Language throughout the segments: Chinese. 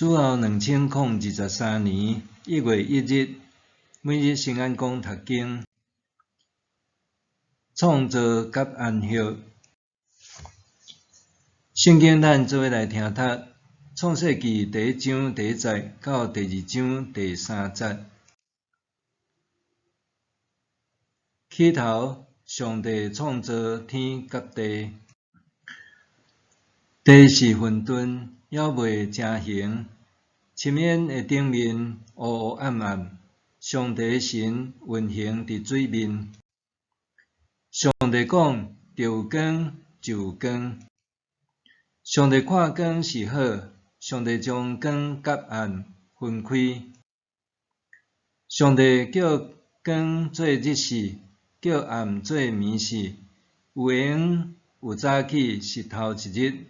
主后2023年1月1日，每日圣安宫读经，创造甲安息。圣经咱做伙来听读，创世纪第1章第1节到第2章第3节。起头，上帝创造天甲地，地是混沌，还未成形，深渊的顶面乌乌暗暗。上帝神运行伫水面。上帝讲：着有光，就有光。上帝看光是好，上帝将光甲暗分开。上帝叫光做日时，叫暗做暝时。有闲有早起是头一日。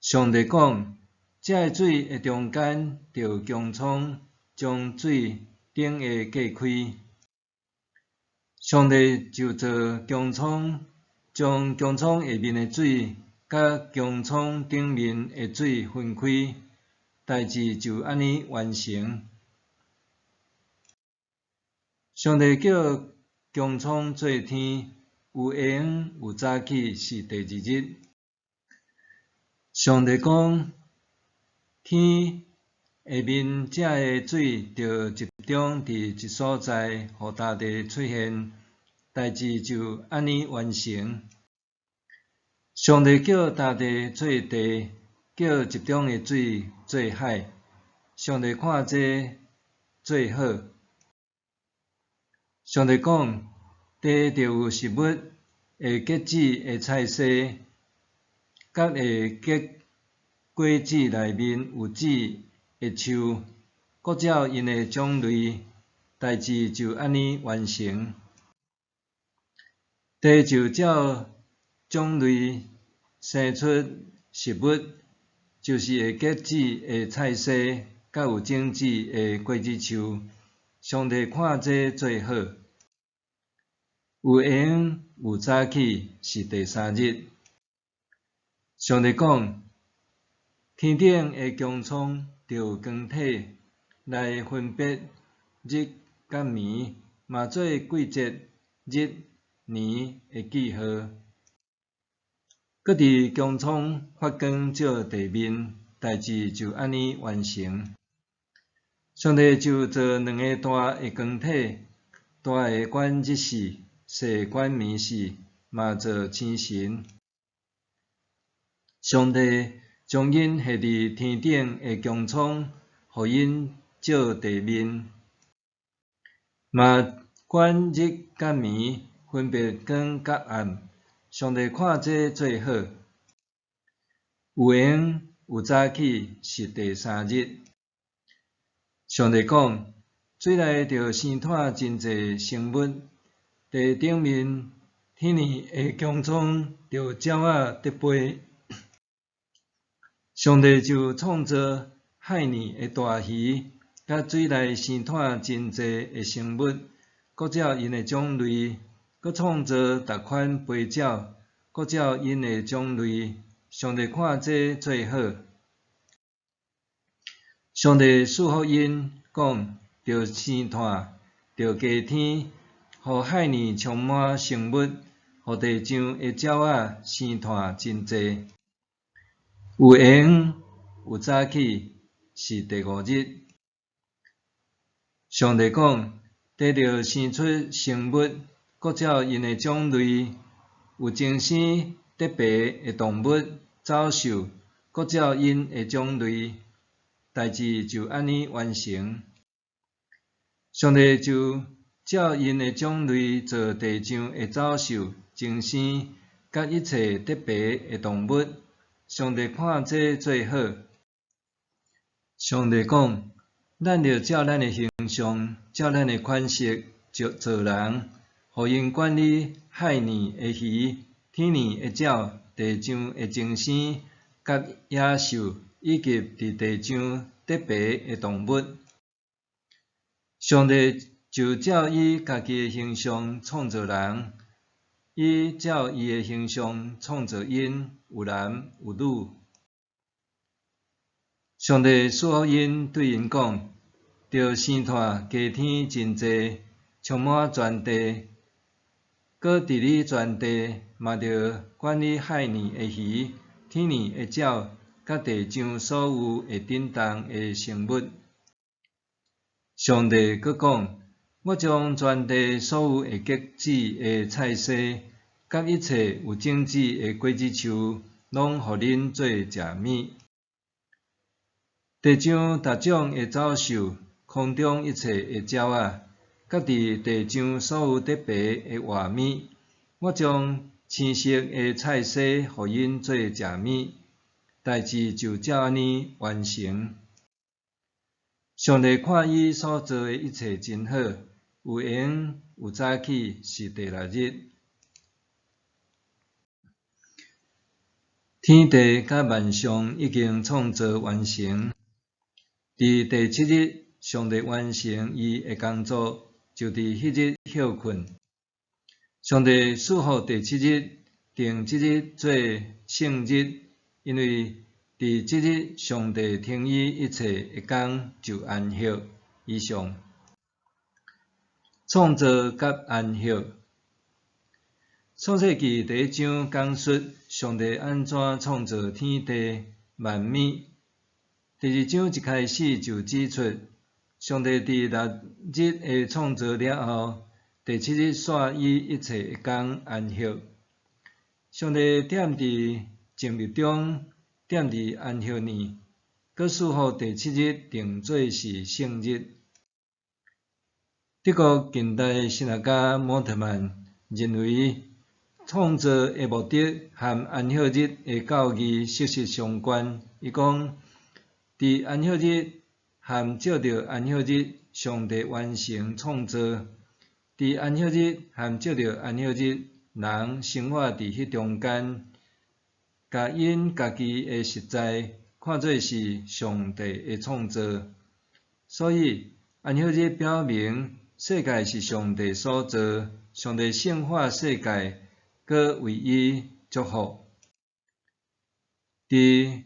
上帝讲：这水的中间着穹苍，将水顶下隔开。上帝就造穹苍，将穹苍下面的水甲穹苍顶面的水分开，代志就安尼完成。上帝叫穹苍做天，有闲有早起是第2日。上帝讲：天下面这个水着集中伫一所在，互大地出现，代志就安尼完成。上帝叫大地做地，叫集中的水做海。上帝看这做好。上帝讲：地着有食物，会结籽的菜薽，甲会结果子内面有籽的树，各照因的种类，代志就安尼完成。地就照种类生出食物，就是会结籽的菜薽，甲有种子的果子树。上帝看这做好。有闲有早起是第3日。上帝讲：天顶的穹苍着有光体来分别日甲暝，嘛做季节、日、年的记号。搁伫穹苍发光照地面，代志就安尼完成。上帝就造2个大的光体，大的管日时，小的管暝时，嘛造星辰。上帝将因下伫天顶的穹苍，互因照地面，嘛管日甲暝，分别光甲暗。上帝看这做好。有闲有早起是第3日。上帝讲：水内着生产真济生物，地顶面天年的穹苍着有鸟仔伫飞。上帝就创造海里的大鱼，甲水内生产真济的生物，各照因的种类，搁创造逐款飞鸟，各照因的种类。上帝看这做好。上帝赐福因，讲：着生炭，着加添，互海里充满生物，互地上的鸟仔生炭真济。有闲有早起是第5日。上帝讲：地着生出生物，各照因的种类，有精生特别的动物、走兽，各照因的种类，代志就安尼完成。上帝就照因的种类造地上的走兽、精生，甲一切特别的动物。上帝看这做好。上帝讲：咱着照咱的形象，照咱的款式造人，互因管理海里的鱼、天里的鸟、地上的精生，甲野兽，以及伫地上特别的动物。上帝就照伊家己的形象创造人，伊照伊的形象创造因，有男有女。上帝赐福因对因讲，着生炭加天真济，充满全地，搁伫你全地嘛着管理海里的鱼、天里的鸟，甲地上所有会振动的生物。上帝搁讲，我将全地所有会结籽的菜薽，甲一切有种子的果子树，拢互恁做食物。地上逐种的走兽，空中一切的鸟仔，甲伫地上所有得白的活物，我将青色的菜薽互因做食物，代志就照安尼完成。上帝看伊所做的一切真好，有闲有早起是第6日。天地甲万象已经创造完成。伫第7日，上帝完成伊的工作，就伫迄日休困。上帝赐福第7日，定即日做圣日，因为伫即日，上帝停伊一切的工就安息。以上，创造甲安息。创世纪第1章讲述上帝安怎创造天地万物。第2章一开始就指出，上帝伫6日的创造了后，第7日煞伊一切的工安息。上帝踮伫静谧中，踮伫安息年，搁赐福第7日定做是圣日。德国近代神学家摩特曼认为，创造的目的和安息日的教义息息相关。伊讲，伫安息日和照着安息日，上帝完成创造；伫安息日和照着安息日，人生活伫迄中间，甲因家己的实在看做是上帝的创造。所以，安息日表明世界是上帝所造，上帝圣化世界，搁为伊祝福。伫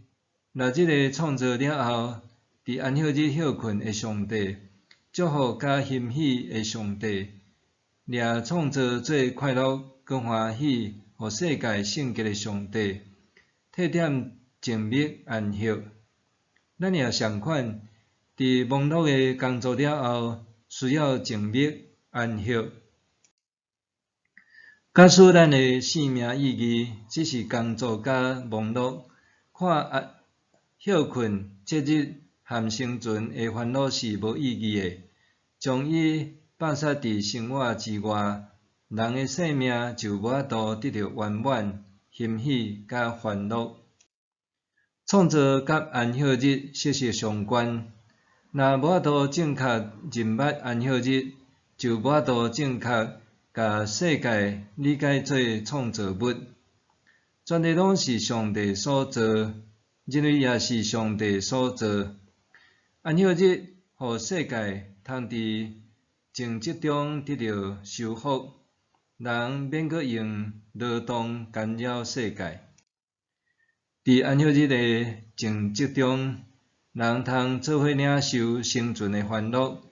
6日的创造了后，伫安息日休困的上帝，祝福甲欣喜的上帝，掠创造做快乐搁欢喜，互世界圣洁的上帝，替点静谧安息。咱也相款，伫忙碌的工作了后，需要静谧安息。假使咱的生命意义只是工作甲忙碌，看休困、节日和生存的烦恼是无意义的，将伊放杀伫生活之外，人的生命就无法度得到圆满、欣喜甲欢乐。创造甲安息日息息相关，若无法度正确认捌安息日，就无法度正确甲世界理解做创造物。全地拢是上帝所造，人类也是上帝所造。安息日，互世界通伫静寂中得到修复，人免阁用劳动干扰世界。伫安息日的静寂中，人通做伙领受生存的欢乐，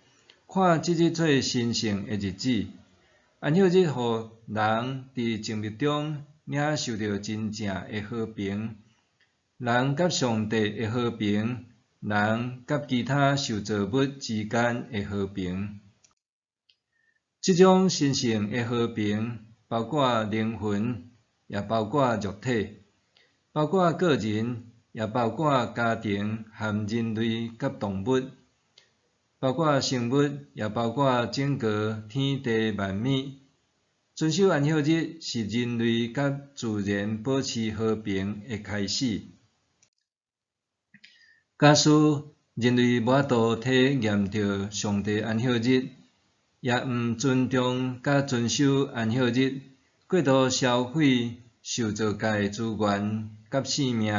看即日做神圣的日子。安息日，互人伫静谧中领受到真正的和平，人甲上帝的和平，人甲其他受造物之间的和平。这种神圣的和平，包括灵魂，也包括肉体，包括个人，也包括家庭和人类甲动物，包括生物，也包括整个天地万物。遵守安息日是人类甲自然保持和平的开始。假使人类无法度体验到上帝安息日，也毋尊重甲遵守安息日，过度消费受造界资源甲生命，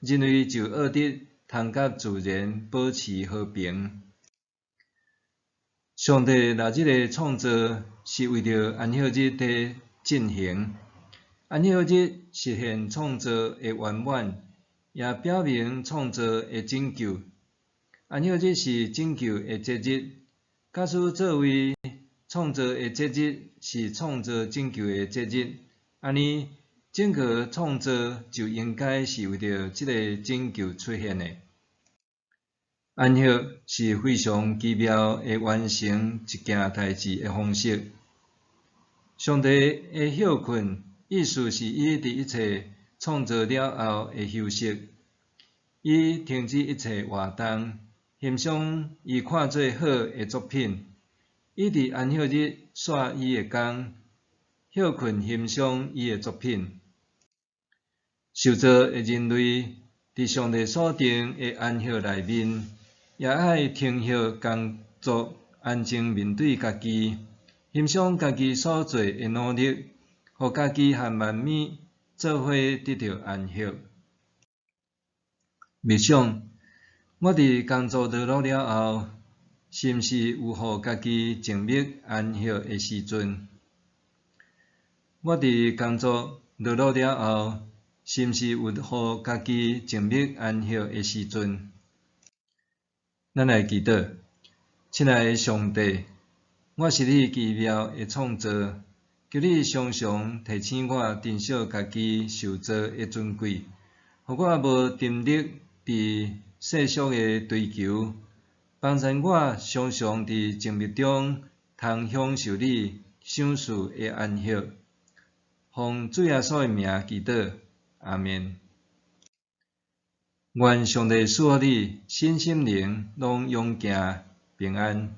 人类就学得通甲自然保持和平。上帝6日的创造是为着安息日的进行。安息日实现创造的圆满，也表明创造的拯救。安息日是拯救的节日，假使作为创造的节日是创造拯救的节日，安尼整个创造就应该是为着即个拯救出现的。安息是非常奇妙的完成一件代志的方式。上帝的休困，意思是伊伫一切创造了后的休息，伊停止一切活动，欣赏伊看做好的作品。伊伫安息日煞伊的工，休困欣赏伊的作品。受造的人类伫上帝所定的安息内面，也爱停歇工作，安静面对家己，欣赏家己所做的努力，互家己和万物做伙得到安息。默想，我伫工作劳碌了后，是毋是有互家己静谧安息的时阵？我伫工作劳碌了后，是毋是有互家己静谧安息的时阵？咱来祈祷，亲爱的上帝，我是你奇妙的创造，求你常常提醒我珍惜家己受造的尊贵，互我无沉溺伫世俗的追求，帮助我常常伫静谧中通享受你赏赐的安息。奉主耶稣的名祈祷，阿们。愿上帝赐予你身心灵拢永行平安。